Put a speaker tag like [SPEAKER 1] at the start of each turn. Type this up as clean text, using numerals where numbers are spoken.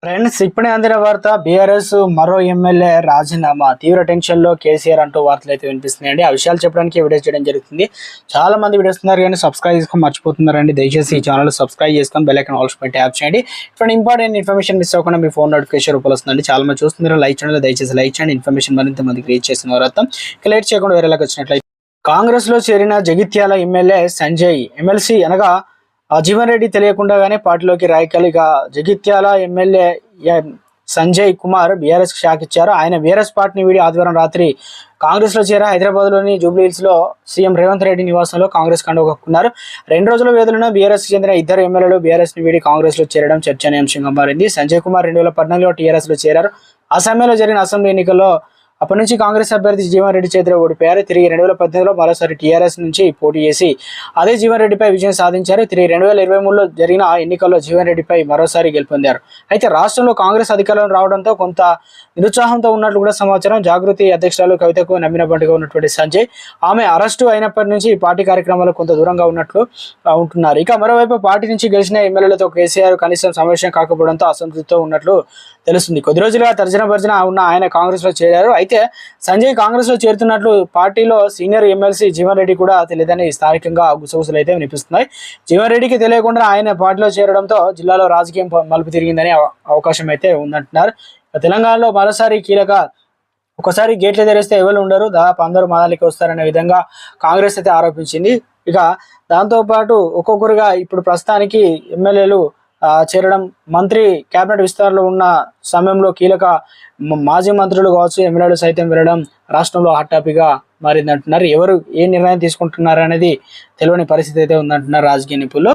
[SPEAKER 1] Friends, ఇప్పుడే అందిన వార్త. బీఆర్ఎస్ మరో ఎమ్మెల్యే రాజీనామా. తీవ్ర టెన్షన్ లో కేసీఆర్ అంటూ వార్తలు అయితే వినిపిస్తున్నాయండి. ఆ విషయాలు చెప్పడానికి వీడియో చేయడం జరుగుతుంది. చాలా మంది వీడియోస్ ఉన్నారు కానీ సబ్స్క్రైబ్ చేసుకొని మర్చిపోతున్నారండి. దయచేసి ఈ ఛానల్ సబ్స్క్రైబ్ చేసుకొని బెల్ ఐకాన్ ఆల్స్ పై ట్యాప్ చేయండి. ఇప్పుడు ఇంపార్టెంట్ ఇన్ఫర్మేషన్ మిస్ అవ్వకుండా మీ ఫోన్ నోటిఫికేషన్ రూపంలో వస్తుందండి. చాలా మంది చూస్తున్నారు. లైక్ చేయండి, దయచేసి లైక్ చేయండి. ఇన్ఫర్మేషన్ మరింత మందికి రీచ్ చేసిన వారు అర్థం. ఇక లేట్ చేయకుండా వేరేలాగా వచ్చినట్లయితే, కాంగ్రెస్ లో చేరిన జగిత్యాల ఎమ్మెల్యే సంజయ్ ఎమ్మెల్సీ అనగా జీవన్ రెడ్డి తెలియకుండానే పార్టీలోకి రాయకలిగా Jagtial MLA Sanjay Kumar BRS shock ఇచ్చారు. ఆయన బీఆర్ఎస్ పార్టీని వీడి ఆదివారం రాత్రి కాంగ్రెస్ లో చేర హైదరాబాద్ లోని జూబ్లీ హిల్స్ లో సీఎం రేవంత్ రెడ్డి నివాసంలో కాంగ్రెస్ కండువా కప్పుకున్నారు. 2 రోజుల వ్యవధిలో బీఆర్ఎస్ చెందిన 2 ఎమ్మెల్యేలు బీఆర్ఎస్ ని వీడి కాంగ్రెస్ లో చేరడం చర్చనీయాంశంగా మారింది. సంజయ్ కుమార్ 2014లో టీఆర్ఎస్ లో చేరారు. ఆ సమయంలో జరిగిన అసెంబ్లీ ఎన్నికల్లో అప్పటి నుంచి కాంగ్రెస్ అభ్యర్థి జీవన్ రెడ్డి చేతిలో ఓడిపోయారు. తిరిగి 2018లో మరోసారి టీఆర్ఎస్ నుంచి పోటీ చేసి అదే జీవన్ రెడ్డిపై విజయం సాధించారు. తిరిగి 2023లో జరిగిన ఎన్నికల్లో జీవన్ రెడ్డిపై మరోసారి గెలుపొందారు. అయితే రాష్ట్రంలో కాంగ్రెస్ అధికారంలో రావడంతో కొంత నిరుత్సాహంతో ఉన్నట్లు కూడా సమాచారం. జాగృతి అధ్యక్షురాలు కవితకు నమ్మిన బంటుగా ఉన్నటువంటి సంజయ్, ఆమె అరెస్టు అయినప్పటి నుంచి పార్టీ కార్యక్రమాలు కొంత దూరంగా ఉంటున్నారు. ఇక మరోవైపు పార్టీ నుంచి గెలిచిన ఎమ్మెల్యేలతో కేసీఆర్ కనీసం సమావేశం కాకపోవడంతో అసంతృప్తితో ఉన్నట్లు తెలుస్తుంది. కొద్ది రోజులుగా తర్జన భర్జన ఉన్న ఆయన కాంగ్రెస్ లో చేరారు. అయితే సంజయ్ కాంగ్రెస్ లో చేరుతున్నట్లు పార్టీలో సీనియర్ ఎమ్మెల్సీ జీవన్ రెడ్డి కూడా తెలియదని స్థానికంగా గుసగుసలు అయితే వినిపిస్తున్నాయి. జీవన్ రెడ్డికి తెలియకుండా ఆయన పార్టీలో చేరడంతో జిల్లాలో రాజకీయం మలుపు తిరిగిందని అవకాశం అయితే ఉందంటున్నారు. తెలంగాణలో మరోసారి కీలక ఒకసారి గేట్లు తెరిస్తే ఎవరు ఉండరు, దాదాపు అందరూ మదాలికి వస్తారనే విధంగా కాంగ్రెస్ అయితే ఆరోపించింది. ఇక దాంతోపాటు ఒక్కొక్కరుగా ఇప్పుడు ప్రస్తుతానికి ఎమ్మెల్యేలు చేరడం, మంత్రి కేబినెట్ విస్తారంలో ఉన్న సమయంలో కీలక మాజీ మంత్రులు కావచ్చు, ఎమ్మెల్యేలు సైతం వెళ్ళడం రాష్ట్రంలో హాట్ టాపిక్గా మారిందంటున్నారు. ఎవరు ఏ నిర్ణయం తీసుకుంటున్నారు అనేది తెలియని పరిస్థితి అయితే ఉందంటున్నారు రాజకీయ నిపుణులు.